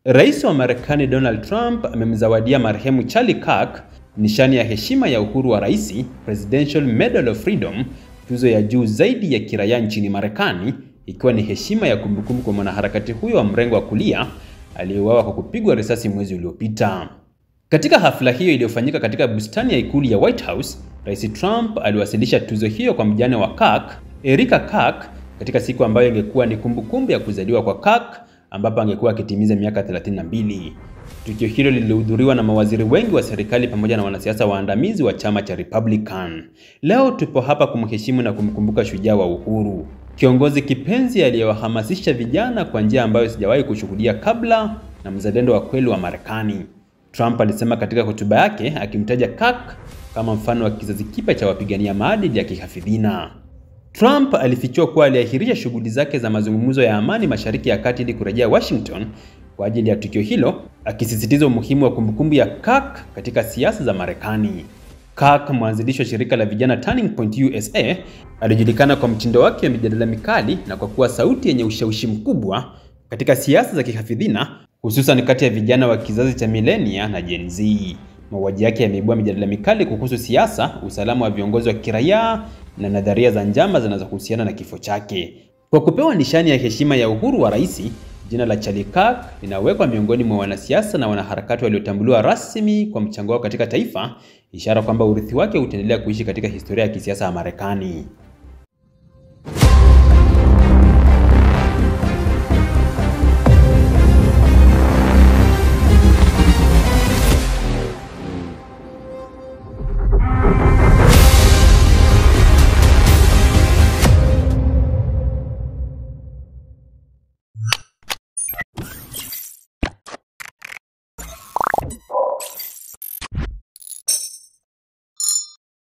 Rais wa Marekani Donald Trump amemzawadia marehemu Charlie Kirk nishani ya heshima ya uhuru wa rais, Presidential Medal of Freedom, tuzo ya juu zaidi ya kiraia nchini Marekani, ikiwa ni heshima ya kumbukumbu kwa mwanaharakati huyo wa mrengo wa kulia aliyeuawa kwa kupigwa risasi mwezi uliopita. Katika hafla hiyo iliyofanyika katika bustani ya ikulu ya White House, Rais Trump aliwasilisha tuzo hiyo kwa mjane wa Kirk, Erika Kirk, katika siku ambayo ingekuwa ni kumbukumbu ya kuzaliwa kwa Kirk, ambapo angekuwa akitimiza miaka 32. Tukio hilo lilihudhuriwa na mawaziri wengi wa serikali pamoja na wanasiasa waandamizi wa chama cha Republican. Leo tupo hapa kumheshimu na kumkumbuka shujaa wa uhuru, kiongozi kipenzi aliyewahamasisha vijana kwa njia ambayo sijawahi kushuhudia kabla, na mzalendo wa kweli wa Marekani, Trump alisema katika hotuba yake, akimtaja Kirk kama mfano wa kizazi kipya cha wapigania maadili ya kihafidhina. Trump alifichua kuwa aliahirisha shughuli zake za mazungumzo ya amani Mashariki ya Kati ili kurejea Washington kwa ajili ya tukio hilo, akisisitiza umuhimu wa kumbukumbu ya Kirk katika siasa za Marekani. Kirk, mwanzilishi wa shirika la vijana Turning Point USA, alijulikana kwa mtindo wake wa mijadala mikali na kwa kuwa sauti yenye ushawishi mkubwa katika siasa za kihafidhina, hususan kati ya vijana wa kizazi cha milenia na Gen Z. Mauaji yake yameibua mijadala mikali kuhusu siasa, usalama wa viongozi wa kiraia na nadharia za njama zinazohusiana na kifo chake. Kwa kupewa nishani ya heshima ya uhuru wa rais, jina la Charlie Kirk linawekwa miongoni mwa wanasiasa na wanaharakati waliotambuliwa rasmi kwa mchango wao katika taifa, ishara kwamba urithi wake utaendelea kuishi katika historia ya kisiasa ya Marekani.